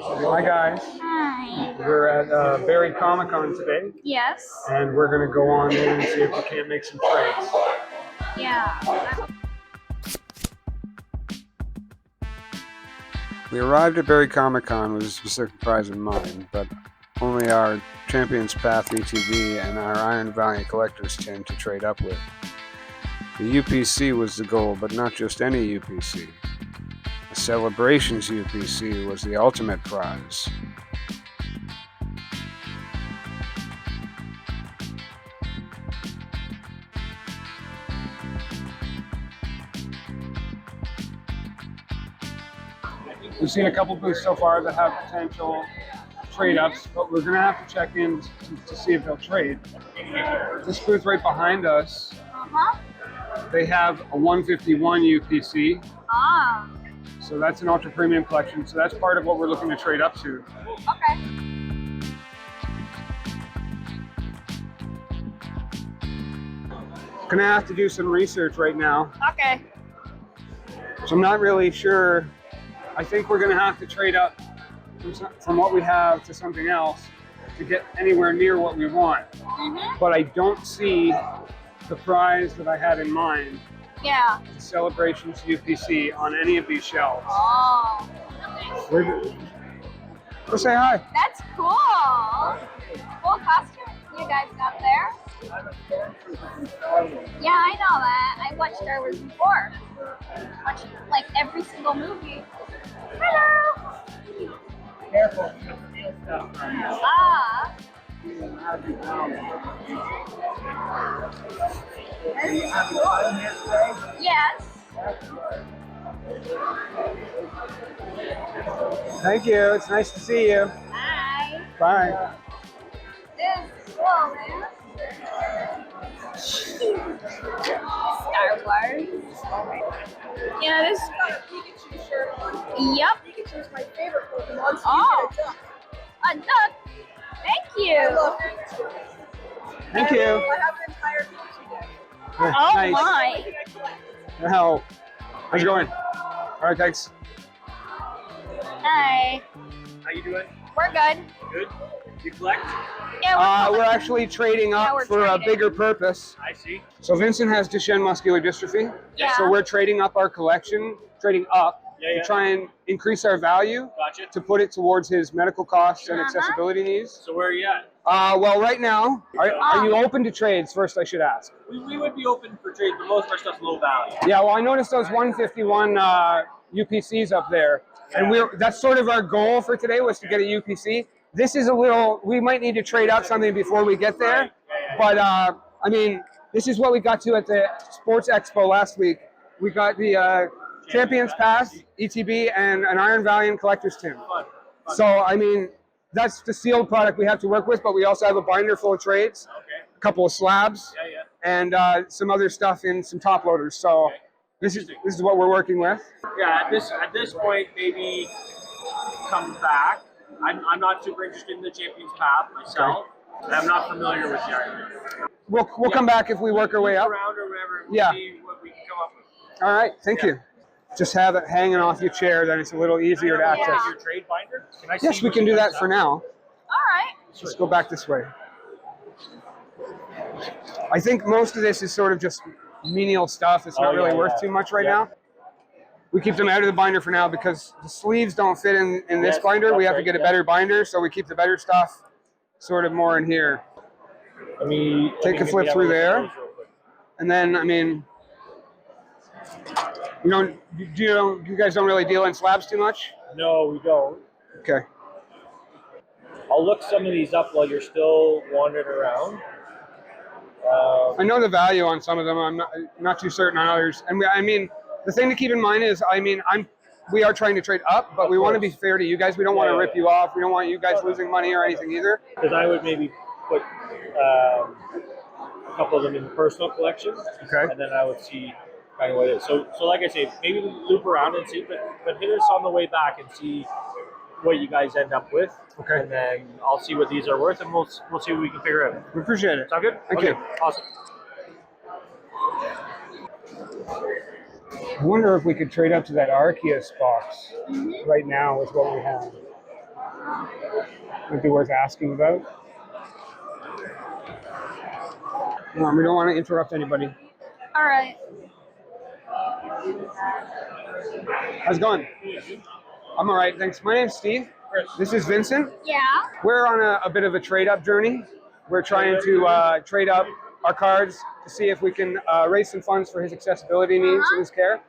Hi guys. Hi. We're at Barrie Comicon today, Yes. and we're going to go on in and see if we can't make some trades. Yeah. We arrived at Barrie Comicon with a specific prize in mind, but only our Champions Path ETB and our Iron Valiant Collector's Tin to trade up with. The UPC was the goal, but not just any UPC. The Celebrations UPC was the ultimate prize. We've seen a couple booths so far that have potential trade-ups, but we're going to have to check in to see if they'll trade. This booth right behind us, they have a 151 UPC. Ah. So that's an ultra premium collection. So that's part of what we're looking to trade up to. Okay. Gonna have to do some research right now. Okay. So I'm not really sure. I think we're gonna have to trade up from what we have to something else to get anywhere near what we want. But I don't see the prize that I had in mind. Yeah. The Celebrations UPC on any of these shelves. Oh. Go say hi. That's cool. Cool costume you guys got there. Yeah, I know that. I watched Star Wars before. Watched like every single movie. Hello. Careful, steal stuff. Ah. Yes. Thank you. It's nice to see you. Hi. Bye. This is cool, man. Star Wars. Yeah, this. Got a Pikachu shirt on. Yep. Pikachu's my favorite Pokemon, so Oh. you get a duck. A duck. Thank I you. love Pikachu. Thank you. I have an entire Pikachu deck. Oh Nice. my. How? How's it going? All right, thanks. Hi. How you doing? We're good. Good. You collect? Yeah, We're actually trading up we're for trading. a bigger purpose. I see. So Vincent has Duchenne muscular dystrophy. Yeah. So we're trading up our collection, trading up Yeah. to try and increase our value Gotcha. to put it towards his medical costs and accessibility needs. So where are you at? Well, right now, are you open to trades? First, I should ask. We would be open for trade, but most of our stuff's low value. Yeah, well, I noticed those 151 UPCs up there, and that's sort of our goal for today was to get a UPC. This is a little, we might need to trade up something before we get there, Right. Yeah. but I mean, this is what we got to at the Sports Expo last week. We got the Champions Pass, ETB, and an Iron Valiant Collector's Tin. Fun. So, I mean, that's the sealed product we have to work with, but we also have a binder full of trades, Okay. a couple of slabs, Yeah. and some other stuff in some top loaders. So Okay. this is what we're working with. Yeah. At this point, maybe come back. I'm not super interested in the Champions Path myself. And I'm not familiar with the Iron. We'll come back if we work our way up. Around or whatever. Yeah. See what we can come up with. All right, thank you. Just have it hanging off your chair, then it's a little easier to Can I access. have your trade binder? Can I see Yes, we what can you do guys that for have? now. All right. Let's go back this way. I think most of this is sort of just menial stuff. It's not really worth too much right now. We keep them out of the binder for now because the sleeves don't fit in this Yes, binder. We that's have to right, get a better binder, so we keep the better stuff sort of more in here. Let me Take a flip maybe through have a look at there. those real quick. And then, I mean, you guys don't really deal in slabs too much? No, we don't. Okay. I'll look some of these up while you're still wandering around. I know the value on some of them. I'm not too certain on others. And I mean, the thing to keep in mind is, I mean, we are trying to trade up, but we want to be fair to you guys. We don't want to rip you off. We don't want you guys losing money or anything either. Because I would maybe put a couple of them in the personal collection. Okay. And then I would see kind of what it is. So like I say, maybe loop around and see, but hit us on the way back and see what you guys end up with. Okay. And then I'll see what these are worth, and we'll see what we can figure out. We appreciate it. Sound good? Thank Okay, you. awesome. I wonder if we could trade up to that Arceus box right now with what we have. Might be worth asking about. We don't want to interrupt anybody. All right. How's it going? I'm all right, thanks. My name's Steve. This is Vincent. Yeah. We're on a bit of a trade-up journey. We're trying to trade up our cards to see if we can raise some funds for his accessibility needs and his care.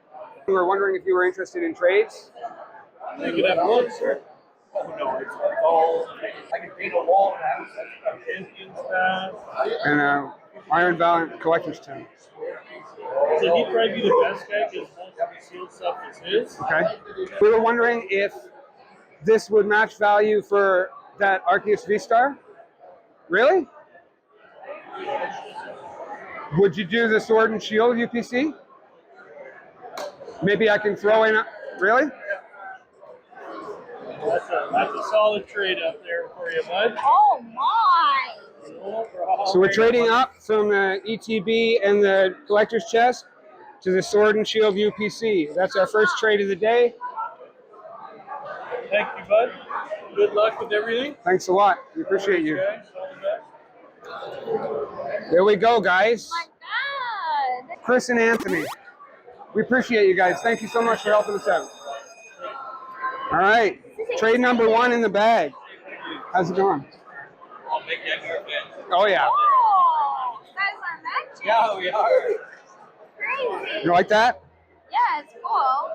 We were wondering if you were interested in trades. You could have one, sir. Oh no, it's all. I can paint a wall and have champions pass. And Iron Valiant Collector's Tin. So he'd probably be the best guy because most of the sealed stuff is his. Okay. We were wondering if this would match value for that Arceus V-Star. Really? Would you do the Sword and Shield UPC? Maybe I can throw in. Really? That's a solid trade up there for you, bud. Oh my. So we're trading up from the ETB and the Collector's Chest to the Sword and Shield UPC. That's our first trade of the day. Thank you, bud. Good luck with everything. Thanks a lot. We appreciate you. Guys, all the best. There we go, guys. My God. Chris and Anthony. We appreciate you guys. Thank you so much for helping us out. All right. Trade number 1 in the bag. How's it going? I'll make you a fan. Oh, yeah. Oh, you guys are matching. Yeah, we are. Crazy. You like that? Yeah, it's cool.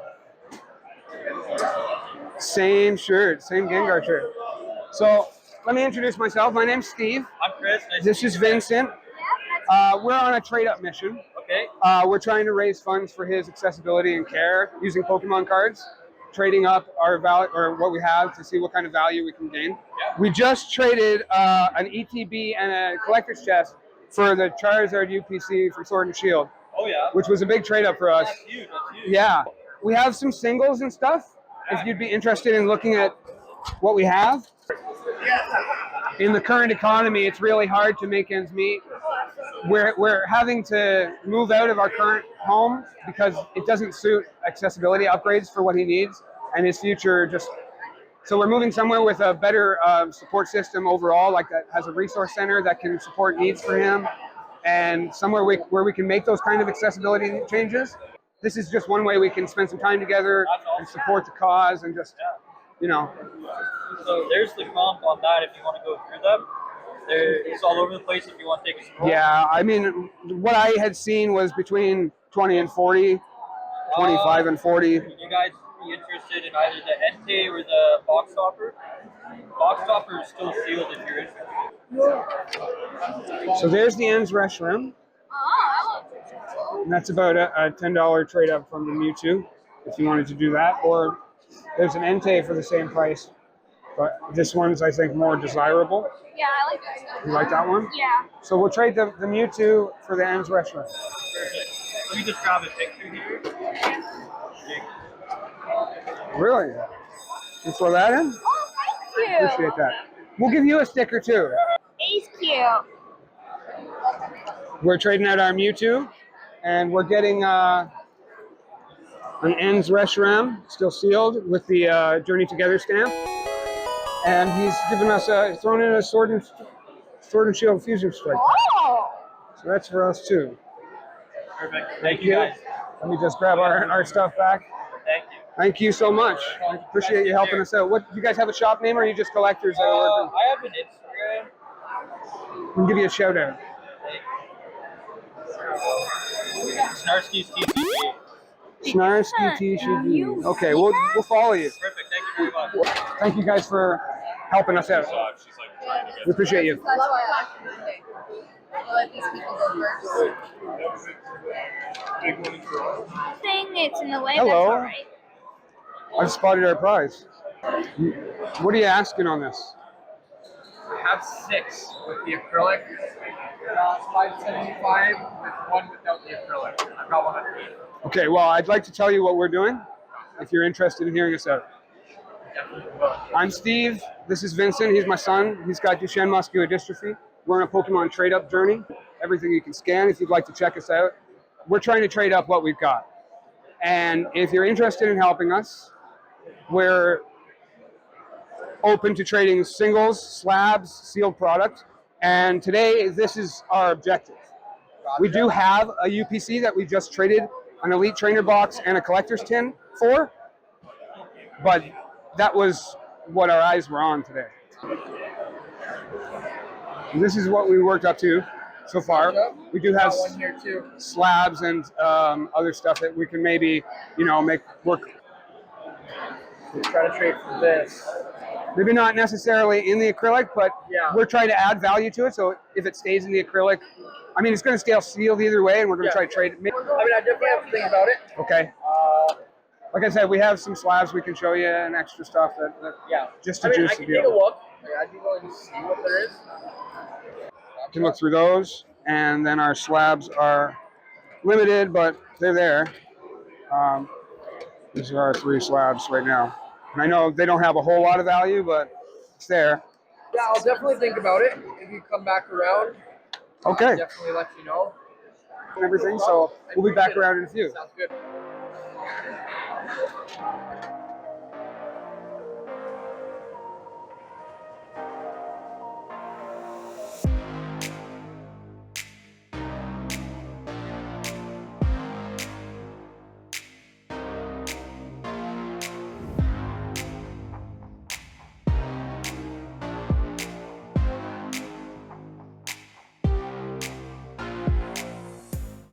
Same shirt, same Gengar shirt. So let me introduce myself. My name's Steve. I'm Chris. This is Vincent. Yeah, We're on a trade-up mission. Okay. We're trying to raise funds for his accessibility and care using Pokemon cards, trading up our value or what we have to see what kind of value we can gain. Yeah. We just traded an ETB and a Collector's Chest for the Charizard UPC from Sword and Shield, Oh yeah. which was a big trade-up for us. That's huge. That's huge. Yeah, we have some singles and stuff. If you'd be interested in looking at what we have. In the current economy, it's really hard to make ends meet. We're having to move out of our current home because it doesn't suit accessibility upgrades for what he needs and his future. So we're moving somewhere with a better support system overall, like that has a resource center that can support needs for him, and somewhere where we can make those kind of accessibility changes. This is just one way we can spend some time together and support the cause and just, you know. So there's the comp on that if you want to go through them. It's all over the place if you want to take a scroll. Yeah, I mean, what I had seen was between 20 and 40, 25 and 40. Would you guys be interested in either the Entei or the Box Topper? Box Topper is still sealed if you're interested. So there's the Ends Reshiram. Oh, And that's about a $10 trade up from the Mewtwo, if you wanted to do that. Or there's an Entei for the same price, but this one's, I think, more desirable. yeah, I like that. You like that one? Yeah. So we'll trade the Mewtwo for the Ends Reshiram. Perfect. Let me just grab a picture here. Really? You throw that in? Oh, thank you. Appreciate that. We'll give you a sticker too. Ace cute. We're trading out our Mewtwo, and we're getting an Ends Reshiram, still sealed, with the Journey Together stamp. And he's given us thrown in a Sword and Shield Fusion Strike. Oh. So that's for us too. Perfect. Thank you guys. Let me just grab our stuff back. Thank you. Thank you so much. I appreciate you helping us out. What, do you guys have a shop name, or are you just collectors that are working? I have an Instagram. We can give you a shout out. Snarsky's TCG. Snarsky TCG. Okay, we'll follow you. Perfect. Thank you very much. Thank you guys for helping us out. We appreciate you. Let these people go first. Thing, it's in the way. Hello. That's all right. I've spotted our prize. What are you asking on this? I have 6 with the acrylic. $575 with 1 without the acrylic. I've got 1 underneath. Okay, well, I'd like to tell you what we're doing, if you're interested in hearing us out. I'm Steve. This is Vincent. He's my son. He's got Duchenne muscular dystrophy. We're on a Pokemon trade-up journey. Everything you can scan if you'd like to check us out. We're trying to trade up what we've got. And if you're interested in helping us, we're open to trading singles, slabs, sealed product. And today, this is our objective. We do have a UPC that we just traded an Elite Trainer box and a collector's tin for, but that was what our eyes were on today. This is what we worked up to so far. We do have one here too. slabs and other stuff that we can maybe, make work. We're trying to trade for this. Maybe not necessarily in the acrylic, but Yeah. we're trying to add value to it. So if it stays in the acrylic, I mean, it's going to stay sealed either way, and we're going to try to trade it. I mean, I definitely have to think about it. Okay. Like I said, we have some slabs we can show you and extra stuff that Yeah. just to I mean, juice I the can take a deal. look. I'd be willing to see what there is. You can look through those, and then our slabs are limited, but they're there. These are our 3 slabs right now. And I know they don't have a whole lot of value, but it's there. Yeah, I'll definitely think about it. If you come back around, Okay. I'll definitely let you know. And everything, so we'll be back around in a few. Sounds good.